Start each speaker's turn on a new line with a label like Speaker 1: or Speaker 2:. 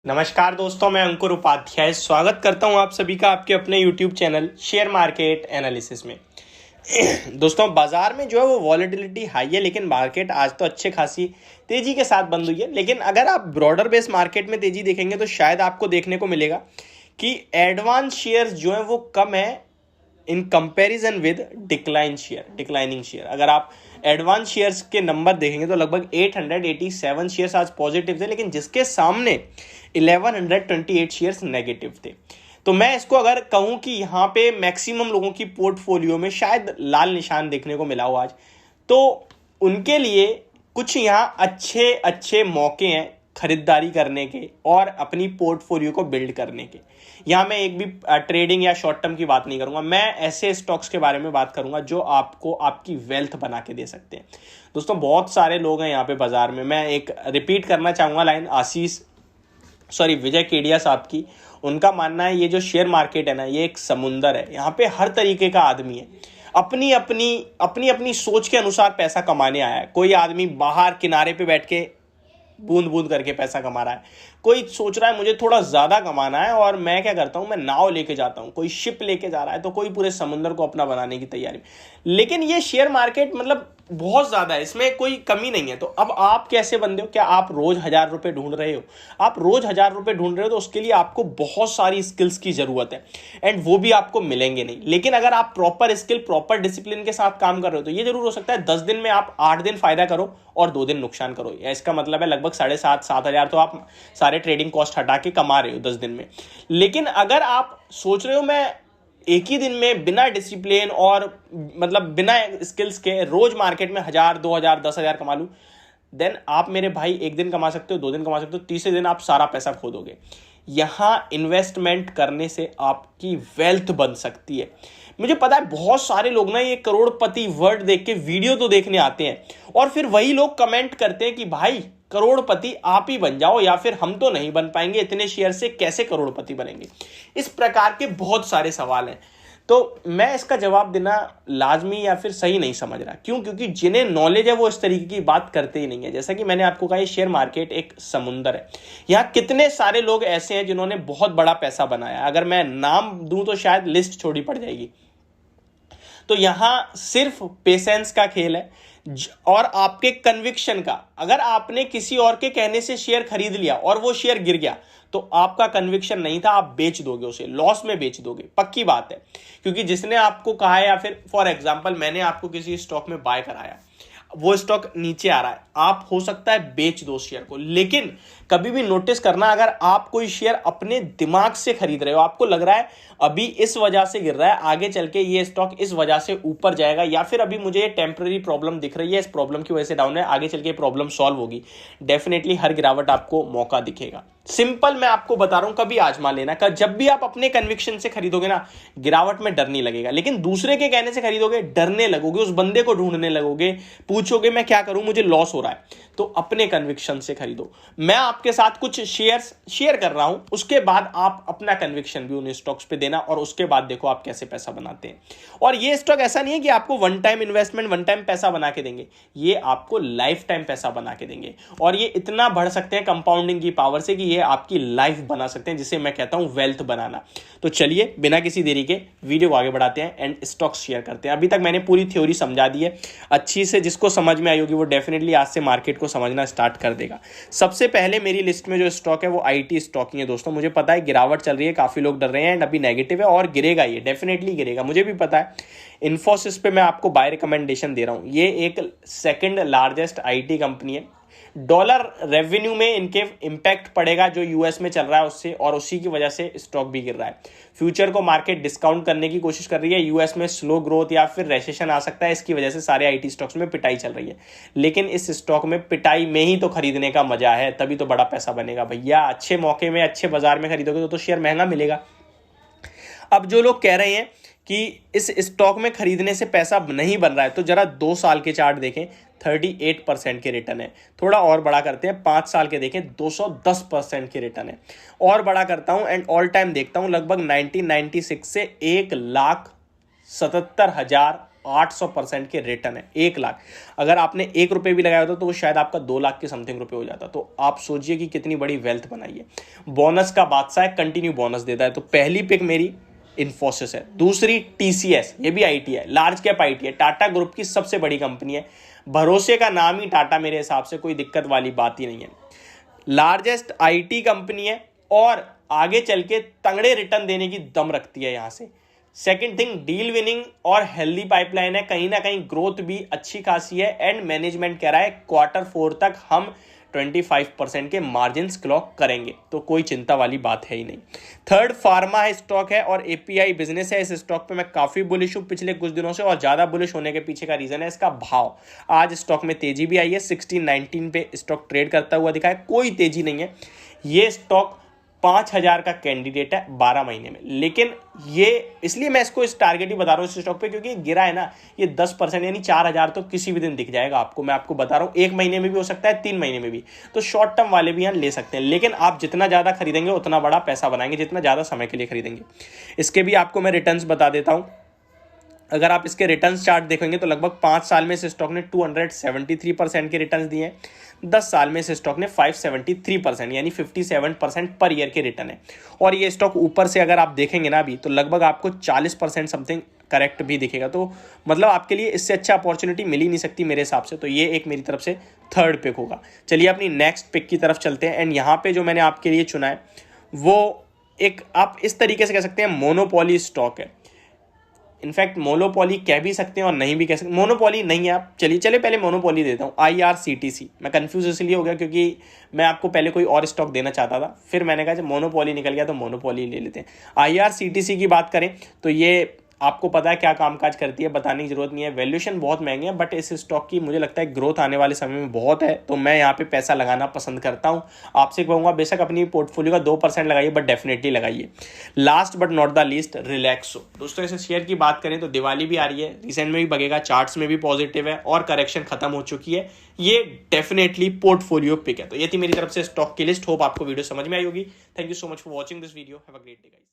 Speaker 1: नमस्कार दोस्तों, मैं अंकुर उपाध्याय स्वागत करता हूं आप सभी का आपके अपने YouTube channel share market analysis में। दोस्तों, बाजार में जो है वो वॉलेटिलिटी हाई है, लेकिन मार्केट आज तो अच्छे खासी तेजी के साथ बंद हुई है। लेकिन अगर आप ब्रॉडर बेस मार्केट में तेजी देखेंगे तो शायद आपको देखने को मिलेगा कि एडवांस शेयर्स जो है वो कम है in comparison with declining share. अगर आप एडवांस शेयर्स के नंबर देखेंगे तो लगभग 887 शेयर्स आज पॉजिटिव थे, लेकिन जिसके सामने 1128 शेयर्स नेगेटिव थे। तो मैं इसको अगर कहूं कि यहाँ पे मैक्सिमम लोगों की पोर्टफोलियो में शायद लाल निशान देखने को मिला हो आज, तो उनके लिए कुछ यहाँ अच्छे अच्छे मौके हैं खरीदारी करने के और अपनी पोर्टफोलियो को बिल्ड करने के। यहाँ मैं एक भी ट्रेडिंग या शॉर्ट टर्म की बात नहीं करूंगा, मैं ऐसे स्टॉक्स के बारे में बात करूंगा जो आपको आपकी वेल्थ बना के दे सकते हैं। दोस्तों, बहुत सारे लोग हैं यहाँ पे बाजार में। मैं एक रिपीट करना चाहूंगा लाइन विजय केडिया साहब की। उनका मानना है ये जो शेयर मार्केट है ना, ये एक समुंदर है। यहाँ पे हर तरीके का आदमी है, अपनी अपनी सोच के अनुसार पैसा कमाने आया है। कोई आदमी बाहर किनारे पे बैठ के बूंद बूंद करके पैसा कमा रहा है, कोई सोच रहा है मुझे थोड़ा ज्यादा कमाना है और मैं क्या करता हूं, मैं नाव लेके जाता हूं, कोई शिप लेके जा रहा है, तो कोई पूरे समुद्र को अपना बनाने की तैयारी। लेकिन ये शेयर मार्केट मतलब बहुत ज्यादा है, इसमें कोई कमी नहीं है। तो अब आप कैसे बंदे हो? क्या आप रोज 1000 रुपए ढूंढ रहे हो? आप रोज 1000 रुपए ढूंढ रहे हो तो उसके लिए आपको बहुत सारी स्किल्स की जरूरत है, एंड वो भी आपको मिलेंगे नहीं। लेकिन अगर आप प्रॉपर स्किल, प्रॉपर डिसिप्लिन के साथ काम कर रहे हो तो ये जरूर हो सकता है 10 दिन में आप 8 दिन फायदा करो और 2 दिन नुकसान करो। या इसका मतलब है लगभग 7,500-7,000 तो आप सारे ट्रेडिंग कॉस्ट हटा के कमा रहे हो 10 दिन में। लेकिन अगर आप सोच रहे हो मैं एक ही दिन में बिना डिसिप्लिन और मतलब बिना स्किल्स के रोज मार्केट में 1000, 2000, 10,000 कमा लूं, देन आप मेरे भाई एक दिन कमा सकते हो, 2 दिन कमा सकते हो, तीसरे दिन आप सारा पैसा खो दोगे। यहां इन्वेस्टमेंट करने से आपकी वेल्थ बन सकती है। मुझे पता है बहुत सारे लोग ना ये करोड़पति वर्ड देख के वीडियो तो देखने आते हैं और फिर वही लोग कमेंट करते हैं कि भाई करोड़पति आप ही बन जाओ, या फिर हम तो नहीं बन पाएंगे, इतने शेयर से कैसे करोड़पति बनेंगे। इस प्रकार के बहुत सारे सवाल हैं। तो मैं इसका जवाब देना लाजमी या फिर सही नहीं समझ रहा। क्यों? क्योंकि जिन्हें नॉलेज है वो इस तरीके की बात करते ही नहीं है। जैसा कि मैंने आपको कहा, ये शेयर मार्केट एक समुंदर है। यहाँ कितने सारे लोग ऐसे हैं जिन्होंने बहुत बड़ा पैसा बनाया। अगर मैं नाम दूं तो शायद लिस्ट छोड़ी पड़ जाएगी। तो यहां सिर्फ पेशेंस का खेल है और आपके कन्विक्शन का। अगर आपने किसी और के कहने से शेयर खरीद लिया और वो शेयर गिर गया तो आपका कन्विक्शन नहीं था, आप बेच दोगे उसे, लॉस में बेच दोगे, पक्की बात है। क्योंकि जिसने आपको कहा है, या फिर फॉर एग्जांपल मैंने आपको किसी स्टॉक में बाय कराया, वो स्टॉक नीचे आ रहा है, आप हो सकता है बेच दो शेयर को। लेकिन कभी भी नोटिस करना, अगर आप कोई शेयर अपने दिमाग से खरीद रहे हो, आपको लग रहा है अभी इस वजह से गिर रहा है, आगे चल के ये स्टॉक इस वजह से ऊपर जाएगा, या फिर अभी मुझे ये टेम्पररी प्रॉब्लम दिख रही है, इस प्रॉब्लम की वजह से डाउन है, आगे चल के प्रॉब्लम सॉल्व होगी, डेफिनेटली हर गिरावट आपको मौका दिखेगा। सिंपल मैं आपको बता रहा हूं, कभी आजमा लेना। जब भी आप अपने कन्विक्शन से खरीदोगे ना, गिरावट में डर नहीं लगेगा। लेकिन दूसरे के कहने से खरीदोगे, डरने लगोगे, उस बंदे को ढूंढने लगोगे, पूछोगे मैं क्या करूं, मुझे लॉस हो रहा है। तो अपने कन्विक्शन से खरीदो। मैं आपके साथ कुछ शेयर्स शेयर कर रहा हूं, उसके बाद आप अपना कन्विक्शन भी उन स्टॉक्स पे देना और उसके बाद देखो आप कैसे पैसा बनाते हैं। और ये स्टॉक ऐसा नहीं है कि आपको one time investment, one time पैसा बना के देंगे, ये आपको लाइफ टाइम पैसा बना के देंगे। और ये इतना बढ़ सकते हैं कंपाउंडिंग की पावर से कि ये आपकी लाइफ बना सकते हैं, जिसे मैं कहता हूं वेल्थ बनाना। तो चलिए बिना किसी देरी के वीडियो को आगे बढ़ाते हैं एंड स्टॉक्स शेयर करते हैं। अभी तक मैंने पूरी थ्योरी समझा दी है अच्छी से, जिसको समझ में आई होगी वो डेफिनेटली आज से मार्केट को समझना स्टार्ट कर देगा। सबसे पहले मेरी लिस्ट में जो स्टॉक है वो आईटी स्टॉक ही है। दोस्तों, मुझे पता है गिरावट चल रही है, काफी लोग डर रहे हैं एंड अभी नेगेटिव है और गिरेगा, ये डेफिनेटली गिरेगा, मुझे भी पता है। इन्फोसिस पे मैं आपको बाय रिकमेंडेशन दे रहा हूं। ये एक सेकंड लार्जेस्ट आईटी कंपनी है। डॉलर रेवेन्यू में इनके इंपैक्ट पड़ेगा जो यूएस में चल रहा है उससे, और उसी की वजह से स्टॉक भी गिर रहा है। फ्यूचर को मार्केट डिस्काउंट करने की कोशिश कर रही है। यूएस में स्लो ग्रोथ या फिर रेसेशन आ सकता है, इसकी वजह से सारे आईटी स्टॉक्स में पिटाई चल रही है। लेकिन इस स्टॉक में पिटाई में ही तो खरीदने का मजा है, तभी तो बड़ा पैसा बनेगा भैया। अच्छे मौके में, अच्छे बाजार में खरीदोगे तो शेयर महंगा मिलेगा। अब जो लोग कह रहे हैं कि इस स्टॉक में खरीदने से पैसा नहीं बन रहा है, तो जरा 2 साल के चार्ट देखें, 38% के रिटर्न है। थोड़ा और बड़ा करते हैं, 5 साल के देखें, 210% के रिटर्न है। और बड़ा करता हूं एंड ऑल टाइम देखता हूं, लगभग 1996 से 1,77,000 800% के रिटर्न है। 1 लाख, अगर आपने 1 रुपये भी लगाया होता तो वो शायद आपका 2 लाख के समथिंग रुपये हो जाता। तो आप सोचिए कि कितनी बड़ी वेल्थ बनाई है। बोनस का बादशाह है, कंटिन्यू बोनस देता है। तो पहली पिक मेरी इन्फोसिस है। दूसरी टीसीएस, ये भी आईटी है, लार्ज कैप आईटी है, टाटा ग्रुप की सबसे बड़ी कंपनी है। भरोसे का नाम ही टाटा, मेरे हिसाब से कोई दिक्कत वाली बात ही नहीं है। लार्जेस्ट आईटी कंपनी है और आगे चल के तगड़े रिटर्न देने की दम रखती है यहां से। सेकंड थिंग, डील विनिंग और हेल्दी पाइपलाइन है, कहीं ना कहीं ग्रोथ भी अच्छी खासी है। एंड मैनेजमेंट कह रहा है Q4 तक हम 25% के मार्जिन क्लॉक करेंगे, तो कोई चिंता वाली बात है ही नहीं। थर्ड, फार्मा है स्टॉक है और एपीआई बिजनेस है। इस स्टॉक पे मैं काफी बुलिश हूं पिछले कुछ दिनों से, और ज्यादा बुलिश होने के पीछे का रीजन है इसका भाव। आज स्टॉक में तेजी भी आई है, 1619 पे स्टॉक ट्रेड करता हुआ दिखा है, कोई तेजी नहीं है। ये स्टॉक 5000 का कैंडिडेट है 12 महीने में, लेकिन ये इसलिए मैं इसको इस टारगेट ही बता रहा हूं इस स्टॉक पे, क्योंकि गिरा है ना, ये 10% यानी 4000 तो किसी भी दिन दिख जाएगा आपको। मैं आपको बता रहा हूं 1 महीने में भी हो सकता है, 3 महीने में भी। तो शॉर्ट टर्म वाले भी यहां ले सकते हैं, लेकिन आप जितना ज्यादा खरीदेंगे उतना बड़ा पैसा बनाएंगे, जितना ज्यादा समय के लिए खरीदेंगे। इसके भी आपको मैं रिटर्न्स बता देता हूं। अगर आप इसके रिटर्न्स चार्ट देखेंगे तो लगभग 5 साल में इस स्टॉक ने 273% के रिटर्न्स दिए हैं। 10 साल में इस स्टॉक ने 573% यानी 57% पर ईयर के रिटर्न है। और ये स्टॉक ऊपर से अगर आप देखेंगे ना अभी, तो लगभग आपको 40% समथिंग करेक्ट भी दिखेगा। तो मतलब आपके लिए इससे अच्छा अपॉर्चुनिटी मिल ही नहीं सकती मेरे हिसाब से। तो ये एक मेरी तरफ से थर्ड पिक होगा। चलिए अपनी नेक्स्ट पिक की तरफ चलते हैं। एंड यहाँ पे जो मैंने आपके लिए चुना है वो एक, आप इस तरीके से कह सकते हैं, मोनोपोली स्टॉक है। इनफैक्ट मोनोपोली कह भी सकते हैं और नहीं भी कह सकते। मोनोपोली नहीं है आप, चलिए पहले मोनोपोली देता हूँ, IRCTC। मैं कंफ्यूज इसलिए हो गया क्योंकि मैं आपको पहले कोई और स्टॉक देना चाहता था, फिर मैंने कहा जब मोनोपोली निकल गया तो मोनोपोली ले लेते हैं। IRCTC की बात करें तो ये आपको पता है क्या कामकाज करती है, बताने की जरूरत नहीं है। वैल्यूएशन बहुत महंगे है, बट इस स्टॉक की मुझे लगता है ग्रोथ आने वाले समय में बहुत है, तो मैं यहाँ पे पैसा लगाना पसंद करता हूँ। आपसे कहूँगा बेशक अपनी पोर्टफोलियो का 2% लगाइए, बट डेफिनेटली लगाइए। Last but not the least, Relaxo. दोस्तों इस शेयर की बात करें तो दिवाली भी आ रही है, रिसेंट में भी बगेगा, चार्ट्स में भी पॉजिटिव है और करेक्शन खत्म हो चुकी है। ये डेफिनेटली पोर्टफोलियो पिक है। तो ये थी मेरी तरफ से स्टॉक की लिस्ट। होप आपको वीडियो समझ में आई होगी। Thank you so much for watching this video. Have a great day guys.